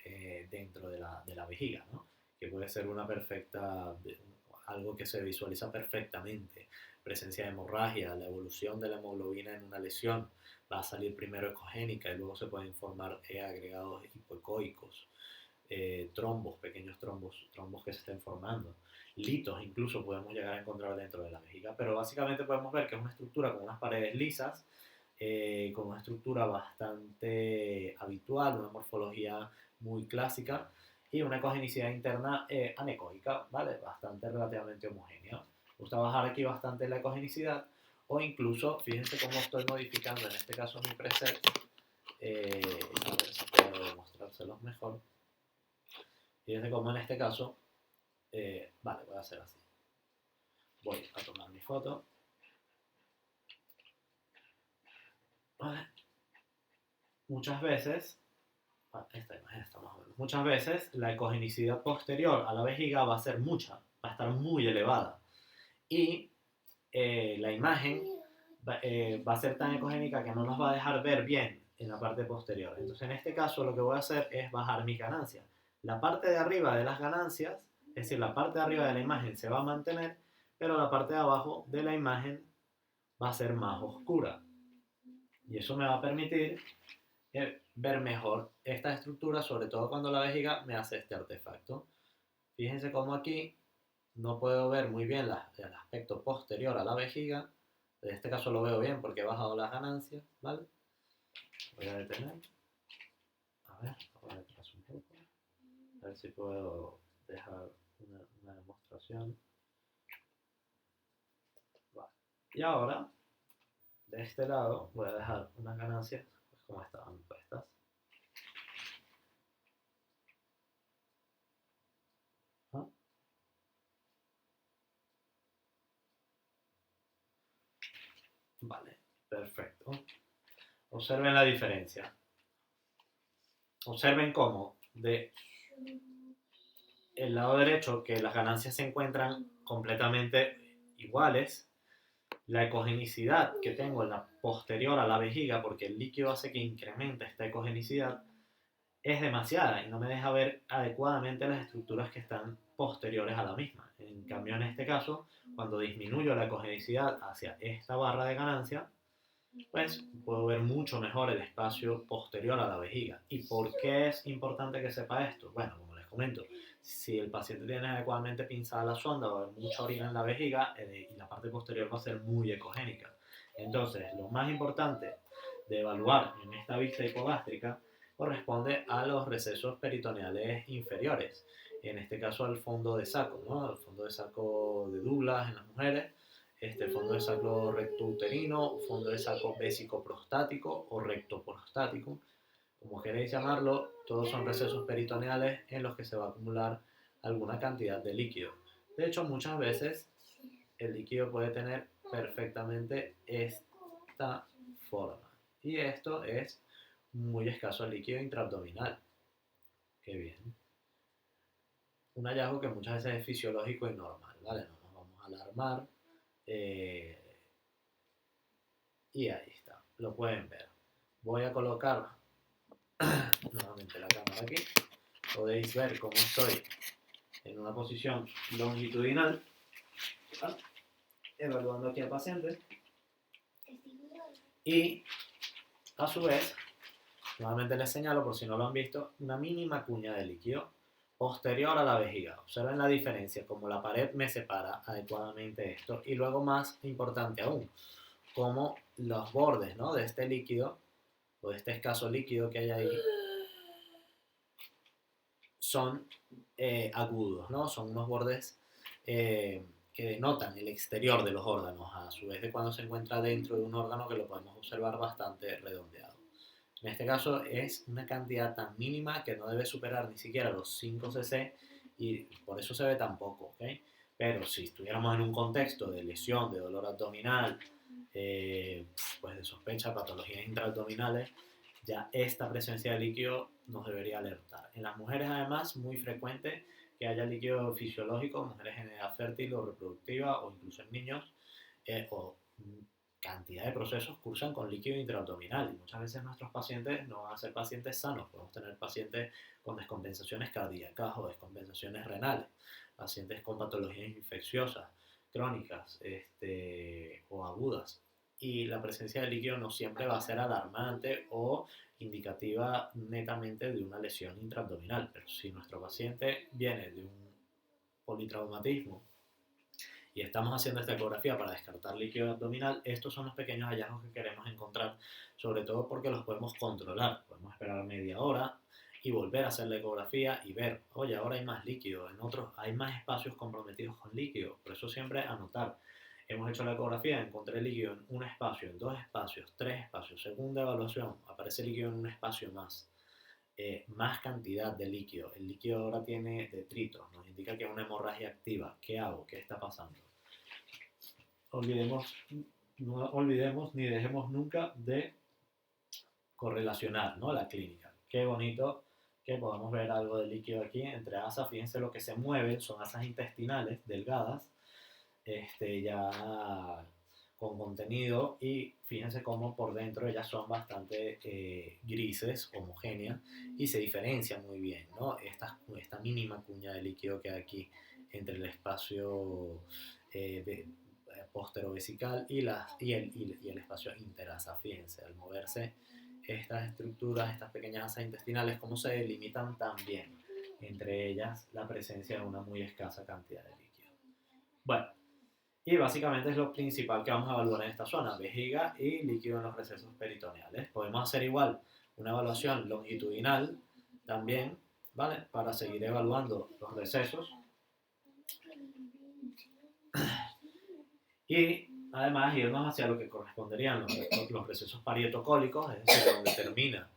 dentro de la vejiga, ¿no? Que puede ser una perfecta, algo que se visualiza perfectamente. Presencia de hemorragia, la evolución de la hemoglobina en una lesión, va a salir primero ecogénica y luego se pueden formar agregados hipoecoicos, trombos, pequeños trombos que se estén formando. Litos incluso podemos llegar a encontrar dentro de la vejiga, pero básicamente podemos ver que es una estructura con unas paredes lisas, con una estructura bastante habitual, una morfología muy clásica y una ecogenicidad interna anecoica, ¿vale? Bastante relativamente homogénea. Me gusta bajar aquí bastante la ecogenicidad, o incluso, fíjense cómo estoy modificando en este caso mi preset, a ver si puedo mostrárselos mejor. Fíjense cómo en este caso, vale, voy a hacer así. Voy a tomar mi foto. Vale. Muchas veces, esta imagen está más o menos, muchas veces la ecogenicidad posterior a la vejiga va a ser mucha, va a estar muy elevada. Y la imagen va a ser tan ecogénica que no nos va a dejar ver bien en la parte posterior. Entonces, en este caso, lo que voy a hacer es bajar mis ganancias. La parte de arriba de las ganancias, es decir, la parte de arriba de la imagen se va a mantener, pero la parte de abajo de la imagen va a ser más oscura. Y eso me va a permitir ver mejor esta estructura, sobre todo cuando la vejiga me hace este artefacto. Fíjense cómo aquí no puedo ver muy bien el aspecto posterior a la vejiga. En este caso lo veo bien porque he bajado las ganancias, ¿vale? Voy a detener. A ver, voy atrás un poco. A ver si puedo dejar una demostración. Vale. Y ahora, de este lado, voy a dejar unas ganancias pues, como estaban puestas. ¿Ah? Vale, perfecto. Observen la diferencia. Observen cómo de el lado derecho que las ganancias se encuentran completamente iguales, La ecogenicidad que tengo en la posterior a la vejiga, porque el líquido hace que incremente esta ecogenicidad, es demasiada y no me deja ver adecuadamente las estructuras que están posteriores a la misma. En cambio, en este caso, cuando disminuyo la ecogenicidad hacia esta barra de ganancia, pues puedo ver mucho mejor el espacio posterior a la vejiga. ¿Y por qué es importante que sepa esto? Bueno, como les comento, si el paciente tiene adecuadamente pinzada la sonda, va a haber mucha orina en la vejiga y la parte posterior va a ser muy ecogénica. Entonces, lo más importante de evaluar en esta vista hipogástrica corresponde a los recesos peritoneales inferiores, en este caso al fondo de saco, ¿no? Al fondo de saco de Douglas en las mujeres, fondo de saco rectouterino, fondo de saco vésico-prostático o rectoprostático, como queréis llamarlo, todos son recesos peritoneales en los que se va a acumular alguna cantidad de líquido. De hecho, muchas veces el líquido puede tener perfectamente esta forma. Y esto es muy escaso el líquido intraabdominal. Qué bien. Un hallazgo que muchas veces es fisiológico y normal, ¿vale? No nos vamos a alarmar. Eh, y ahí está, lo pueden ver. Voy a colocar nuevamente la cámara aquí. Podéis ver cómo estoy en una posición longitudinal, ¿vale? Evaluando aquí al paciente. Y a su vez, nuevamente les señalo, por si no lo han visto, una mínima cuña de líquido posterior a la vejiga. Observen la diferencia, como la pared me separa adecuadamente esto. Y luego, más importante aún, como los bordes, ¿no?, de este líquido, o de este escaso líquido que hay ahí, son agudos, ¿no? Son unos bordes que denotan el exterior de los órganos, a su vez de cuando se encuentra dentro de un órgano, que lo podemos observar bastante redondeado. En este caso es una cantidad tan mínima que no debe superar ni siquiera los 5 cc y por eso se ve tan poco, ¿ok? Pero si estuviéramos en un contexto de lesión, de dolor abdominal, pues de sospecha de patologías intraabdominales, ya esta presencia de líquido nos debería alertar. En las mujeres, además, muy frecuente que haya líquido fisiológico, mujeres en edad fértil o reproductiva, o incluso en niños, o cantidad de procesos cursan con líquido intraabdominal, y muchas veces nuestros pacientes no van a ser pacientes sanos. Podemos tener pacientes con descompensaciones cardíacas o descompensaciones renales, pacientes con patologías infecciosas, crónicas o agudas. Y la presencia de líquido no siempre va a ser alarmante o indicativa netamente de una lesión intraabdominal, pero si nuestro paciente viene de un politraumatismo y estamos haciendo esta ecografía para descartar líquido abdominal, estos son los pequeños hallazgos que queremos encontrar, sobre todo porque los podemos controlar. Podemos esperar media hora y volver a hacer la ecografía y ver, oye, ahora hay más líquido, en otros hay más espacios comprometidos con líquido. Por eso siempre anotar. Hemos hecho la ecografía, encontré líquido en un espacio, en 2 espacios, 3 espacios. Segunda evaluación, aparece líquido en un espacio más. Más cantidad de líquido. El líquido ahora tiene detritos, nos indica que es una hemorragia activa. ¿Qué hago? ¿Qué está pasando? No olvidemos ni dejemos nunca de correlacionar, ¿no?, la clínica. Qué bonito que podamos ver algo de líquido aquí entre asas. Fíjense lo que se mueven, son asas intestinales delgadas, ya con contenido, y fíjense cómo por dentro ellas son bastante grises, homogéneas, y se diferencian muy bien, ¿no? Esta mínima cuña de líquido que hay aquí entre el espacio posterovesical y el espacio interasa. Fíjense, al moverse estas estructuras, estas pequeñas asas intestinales, cómo se delimitan también entre ellas la presencia de una muy escasa cantidad de líquido. Bueno, y básicamente es lo principal que vamos a evaluar en esta zona: vejiga y líquido en los recesos peritoneales. Podemos hacer igual una evaluación longitudinal también, ¿vale?, para seguir evaluando los recesos. Y además irnos hacia lo que corresponderían los recesos parietocólicos, es decir, donde termina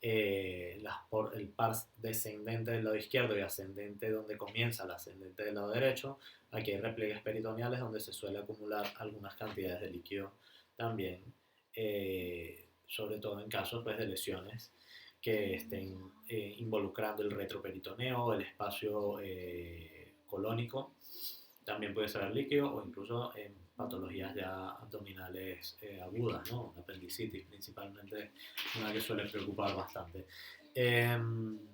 el pars descendente del lado izquierdo y ascendente donde comienza el ascendente del lado derecho. Aquí hay repliegues peritoneales donde se suele acumular algunas cantidades de líquido también, sobre todo en casos, pues, de lesiones que estén involucrando el retroperitoneo, el espacio colónico. También puede ser líquido, o incluso en patologías ya abdominales agudas, ¿no? Apendicitis principalmente, una que suele preocupar bastante.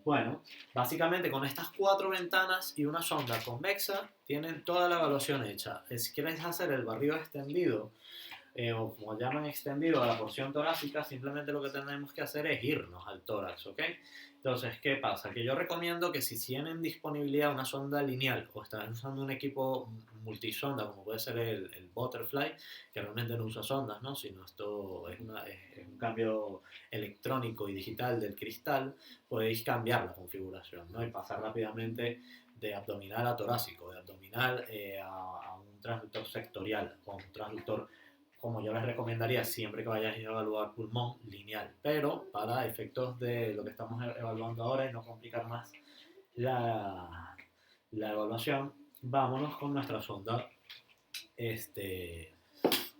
Bueno, básicamente con estas 4 ventanas y una sonda convexa tienen toda la evaluación hecha. Si quieres hacer el barrido extendido, o como llaman extendido a la porción torácica, simplemente lo que tenemos que hacer es irnos al tórax, ¿ok? Entonces, ¿qué pasa? Que yo recomiendo que si tienen disponibilidad una sonda lineal o están usando un equipo multisonda, como puede ser el Butterfly, que realmente no usa sondas, ¿no? Sino esto es un cambio electrónico y digital del cristal, podéis cambiar la configuración, ¿no? Y pasar rápidamente de abdominal a torácico, de abdominal a un transductor sectorial o a un transductor, como yo les recomendaría siempre que vayáis a evaluar pulmón, lineal. Pero para efectos de lo que estamos evaluando ahora y no complicar más la evaluación, vámonos con nuestra sonda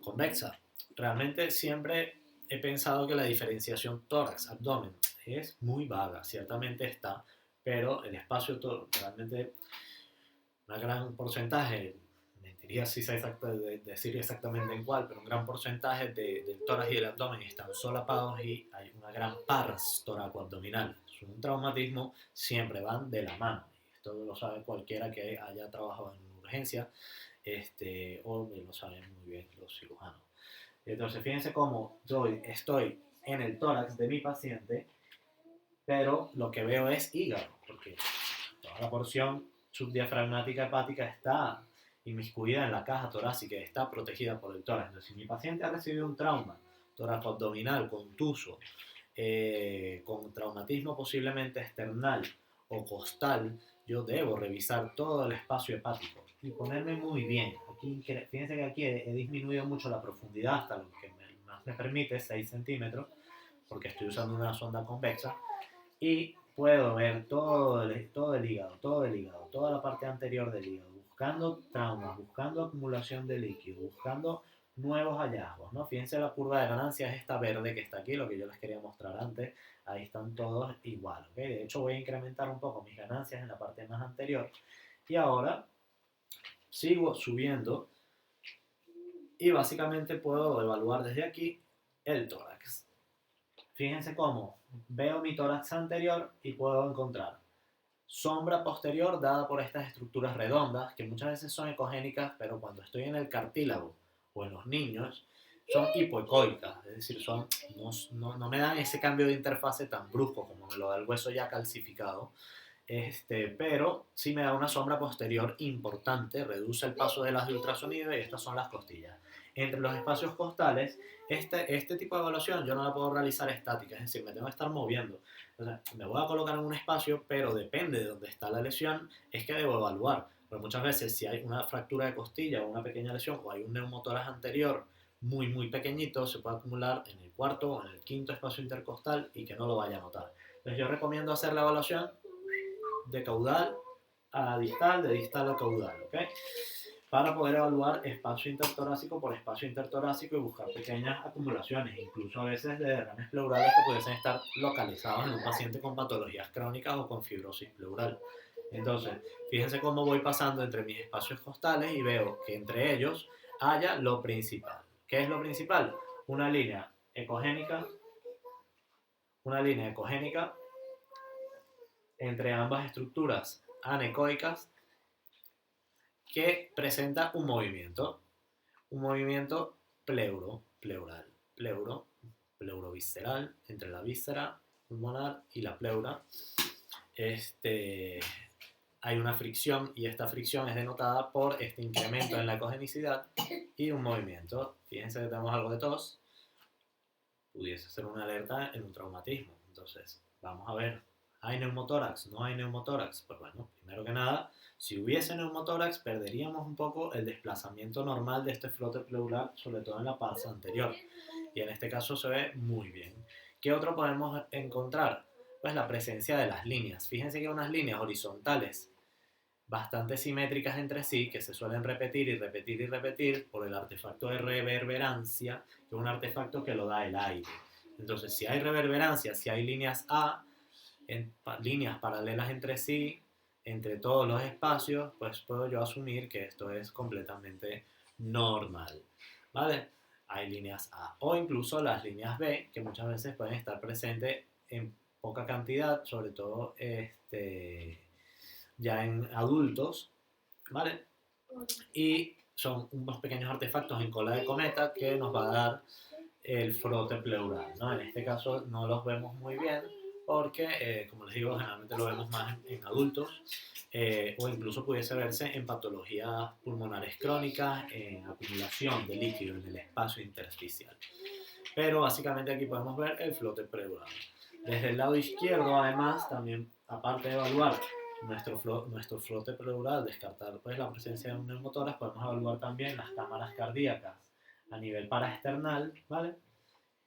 convexa. Realmente siempre he pensado que la diferenciación tórax-abdomen es muy vaga, ciertamente está, pero el espacio realmente un gran porcentaje, mentiría si sé decir exactamente en cuál, pero un gran porcentaje del tórax y del abdomen están solapados y hay una gran pars toracoabdominal. Es un traumatismo, siempre van de la mano. Esto lo sabe cualquiera que haya trabajado en una urgencia, o lo saben muy bien los cirujanos. Entonces, fíjense cómo yo estoy en el tórax de mi paciente, pero lo que veo es hígado, porque toda la porción subdiafragmática hepática está inmiscuida en la caja torácica, está protegida por el tórax. Entonces, si mi paciente ha recibido un trauma toracoabdominal contuso, con traumatismo posiblemente external o costal, yo debo revisar todo el espacio hepático y ponerme muy bien. Aquí, fíjense que aquí he disminuido mucho la profundidad hasta lo que más me permite, 6 centímetros, porque estoy usando una sonda convexa, y puedo ver todo el hígado, toda la parte anterior del hígado, buscando traumas, buscando acumulación de líquido, buscando nuevos hallazgos, ¿no? Fíjense la curva de ganancias, esta verde que está aquí, lo que yo les quería mostrar antes, ahí están todos igual, ¿ok? De hecho voy a incrementar un poco mis ganancias en la parte más anterior y ahora sigo subiendo y básicamente puedo evaluar desde aquí el tórax. Fíjense cómo veo mi tórax anterior y puedo encontrar sombra posterior dada por estas estructuras redondas que muchas veces son ecogénicas, pero cuando estoy en el cartílago o en los niños son hipoecoicas, es decir, no me dan ese cambio de interfase tan brusco como me lo da el hueso ya calcificado, pero sí me da una sombra posterior importante, reduce el paso de las de ultrasonido y estas son las costillas. Entre los espacios costales, este tipo de evaluación yo no la puedo realizar estática, es decir, me tengo que estar moviendo. O sea, me voy a colocar en un espacio, pero depende de dónde está la lesión, es que debo evaluar. Pero muchas veces si hay una fractura de costilla o una pequeña lesión o hay un neumotórax anterior muy pequeñito, se puede acumular en el cuarto o en el quinto espacio intercostal y que no lo vaya a notar. Entonces yo recomiendo hacer la evaluación de caudal a distal, de distal a caudal, ¿ok? Para poder evaluar espacio intertorácico por espacio intertorácico y buscar pequeñas acumulaciones, incluso a veces de derrames pleurales que pudiesen estar localizados en un paciente con patologías crónicas o con fibrosis pleural. Entonces, fíjense cómo voy pasando entre mis espacios costales y veo que entre ellos haya lo principal. ¿Qué es lo principal? Una línea ecogénica entre ambas estructuras anecoicas que presenta un movimiento pleurovisceral entre la víscera pulmonar y la pleura. Hay una fricción y esta fricción es denotada por este incremento en la ecogenicidad y un movimiento. Fíjense que tenemos algo de tos, pudiese ser una alerta en un traumatismo. Entonces, vamos a ver, ¿hay neumotórax? ¿No hay neumotórax? Pues bueno, primero que nada, si hubiese neumotórax, perderíamos un poco el desplazamiento normal de este flote pleural, sobre todo en la parte anterior. Y en este caso se ve muy bien. ¿Qué otro podemos encontrar? Pues la presencia de las líneas. Fíjense que hay unas líneas horizontales bastante simétricas entre sí, que se suelen repetir y repetir y repetir por el artefacto de reverberancia, que es un artefacto que lo da el aire. Entonces, si hay reverberancia, si hay líneas líneas paralelas entre sí, entre todos los espacios, pues puedo yo asumir que esto es completamente normal, ¿vale? Hay líneas A o incluso las líneas B que muchas veces pueden estar presentes en poca cantidad, sobre todo ya en adultos, ¿vale? Y son unos pequeños artefactos en cola de cometa que nos va a dar el frote pleural, ¿no? En este caso no los vemos muy bien porque, como les digo, generalmente lo vemos más en adultos o incluso pudiese verse en patologías pulmonares crónicas, en acumulación de líquido en el espacio intersticial. Pero básicamente aquí podemos ver el flote pleural. Desde el lado izquierdo, además, también, aparte de evaluar nuestro flote pleural, descartar pues, la presencia de un neumotórax, podemos evaluar también las cámaras cardíacas a nivel paraesternal, ¿vale?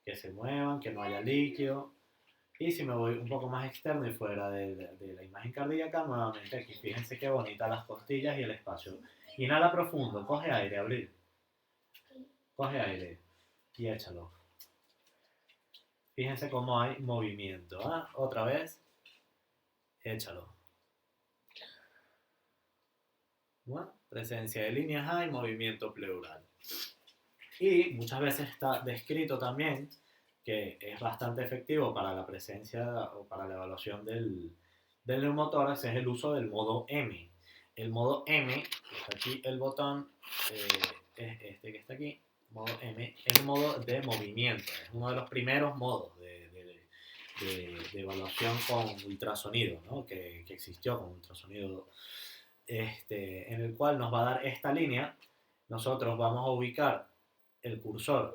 Que se muevan, que no haya líquido. Y si me voy un poco más externo y fuera de la imagen cardíaca, nuevamente aquí, fíjense qué bonitas las costillas y el espacio. Inhala profundo, coge aire, abrir. Coge aire y échalo. Fíjense cómo hay movimiento. ¿Ah? Otra vez, échalo. ¿No? Presencia de líneas A y movimiento pleural. Y muchas veces está descrito también que es bastante efectivo para la presencia o para la evaluación del neumotórax es el uso del modo M. El modo M, está aquí el botón, es este que está aquí, modo M, es el modo de movimiento, es uno de los primeros modos de evaluación con ultrasonido, ¿no? que existió con ultrasonido, en el cual nos va a dar esta línea. Nosotros vamos a ubicar el cursor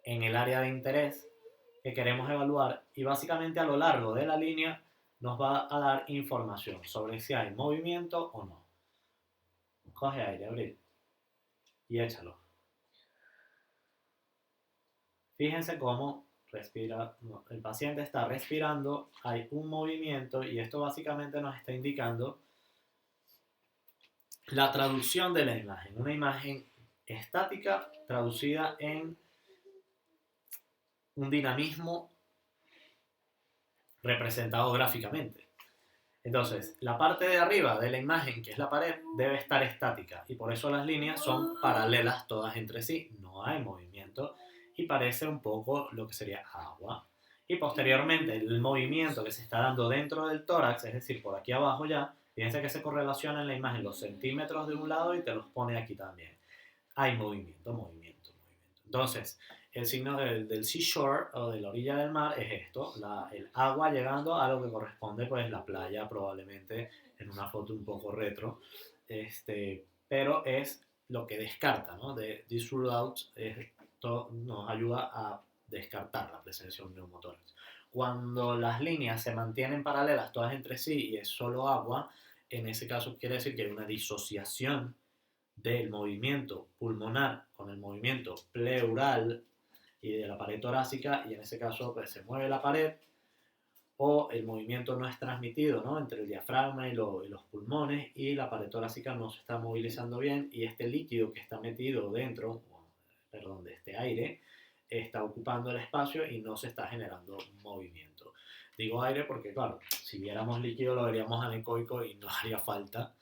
en el área de interés que queremos evaluar y básicamente a lo largo de la línea nos va a dar información sobre si hay movimiento o no. Coge aire, abrir y échalo. Fíjense cómo respira, el paciente está respirando, hay un movimiento y esto básicamente nos está indicando la traducción de la imagen, una imagen estática traducida en un dinamismo representado gráficamente. Entonces, la parte de arriba de la imagen, que es la pared, debe estar estática y por eso las líneas son paralelas todas entre sí, no hay movimiento y parece un poco lo que sería agua. Y posteriormente, el movimiento que se está dando dentro del tórax, es decir, por aquí abajo ya, fíjense que se correlaciona en la imagen los centímetros de un lado y te los pone aquí también. Hay movimiento, movimiento, movimiento. Entonces, el signo del seashore o de la orilla del mar es esto, el agua llegando a lo que corresponde pues la playa probablemente en una foto un poco retro, pero es lo que descarta, ¿no? This rule out esto nos ayuda a descartar la presencia de un neumotórax. Cuando las líneas se mantienen paralelas todas entre sí y es solo agua, en ese caso quiere decir que hay una disociación del movimiento pulmonar con el movimiento pleural y de la pared torácica y en ese caso pues, se mueve la pared o el movimiento no es transmitido, ¿no? Entre el diafragma y los pulmones y la pared torácica no se está movilizando bien y este líquido que está metido dentro, perdón, de este aire está ocupando el espacio y no se está generando movimiento. Digo aire porque claro, si viéramos líquido lo veríamos anecoico y no haría falta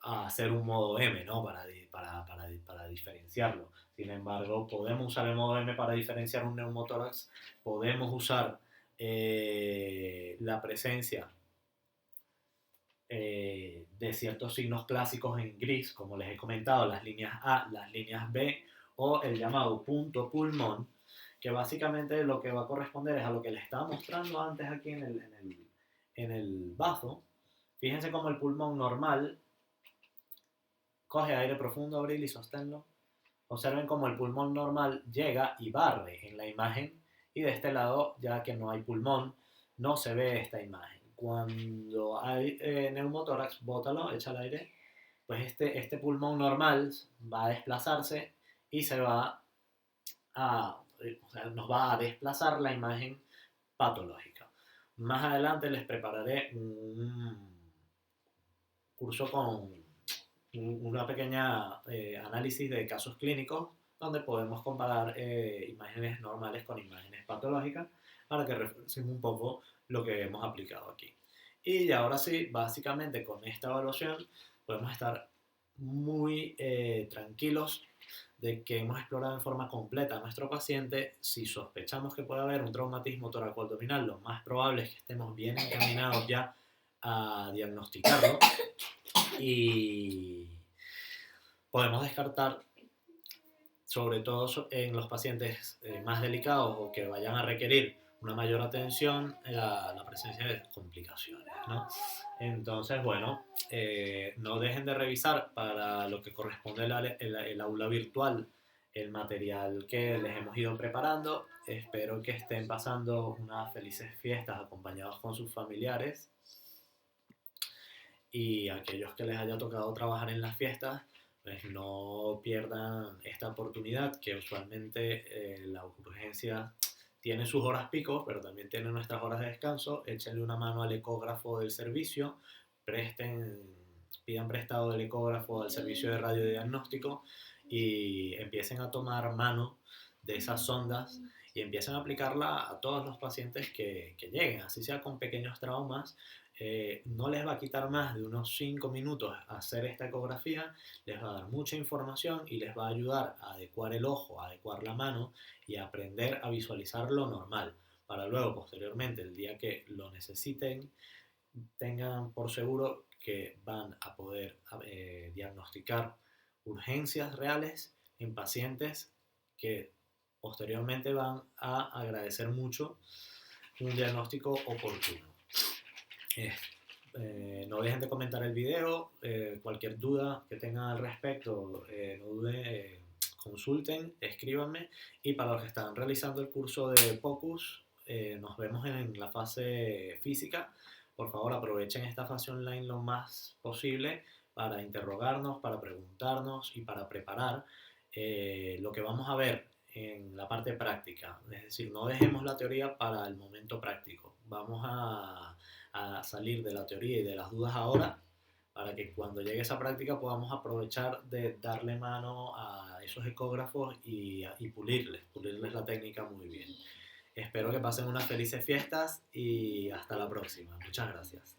hacer un modo M, ¿no? Para diferenciarlo. Sin embargo, podemos usar el modo M para diferenciar un neumotórax, podemos usar la presencia de ciertos signos clásicos en gris, como les he comentado, las líneas A, las líneas B, o el llamado punto pulmón, que básicamente lo que va a corresponder es a lo que les estaba mostrando antes aquí en el bazo. Fíjense como el pulmón normal coge aire profundo, abril y sosténlo. Observen cómo el pulmón normal llega y barre en la imagen y de este lado, ya que no hay pulmón, no se ve esta imagen. Cuando hay neumotórax, bótalo, echa el aire, pues este pulmón normal va a desplazarse y se va o sea, nos va a desplazar la imagen patológica. Más adelante les prepararé un curso con una pequeña análisis de casos clínicos donde podemos comparar imágenes normales con imágenes patológicas para que refuercemos un poco lo que hemos aplicado aquí. Y ahora sí, básicamente con esta evaluación podemos estar muy tranquilos de que hemos explorado en forma completa a nuestro paciente. Si sospechamos que puede haber un traumatismo toracoabdominal, lo más probable es que estemos bien encaminados ya a diagnosticarlo y podemos descartar, sobre todo en los pacientes más delicados o que vayan a requerir una mayor atención, la presencia de complicaciones, ¿no? Entonces, bueno, no dejen de revisar para lo que corresponde el aula virtual el material que les hemos ido preparando. Espero que estén pasando unas felices fiestas acompañados con sus familiares, y aquellos que les haya tocado trabajar en las fiestas, pues no pierdan esta oportunidad, que usualmente la urgencia tiene sus horas picos, pero también tiene nuestras horas de descanso. Échenle una mano al ecógrafo del servicio, presten, pidan prestado el ecógrafo al servicio de radiodiagnóstico y empiecen a tomar mano de esas sondas y empiecen a aplicarla a todos los pacientes que lleguen, así sea con pequeños traumas. No les va a quitar más de unos 5 minutos hacer esta ecografía, les va a dar mucha información y les va a ayudar a adecuar el ojo, a adecuar la mano y a aprender a visualizar lo normal, para luego, posteriormente, el día que lo necesiten, tengan por seguro que van a poder diagnosticar urgencias reales en pacientes que posteriormente van a agradecer mucho un diagnóstico oportuno. No dejen de comentar el video, cualquier duda que tengan al respecto, no duden, consulten, escríbanme. Y para los que están realizando el curso de POCUS, nos vemos en la fase física. Por favor, aprovechen esta fase online lo más posible para interrogarnos, para preguntarnos y para preparar lo que vamos a ver en la parte práctica. Es decir, no dejemos la teoría para el momento práctico. Vamos a salir de la teoría y de las dudas ahora, para que cuando llegue esa práctica podamos aprovechar de darle mano a esos ecógrafos y pulirles la técnica muy bien. Espero que pasen unas felices fiestas y hasta la próxima. Muchas gracias.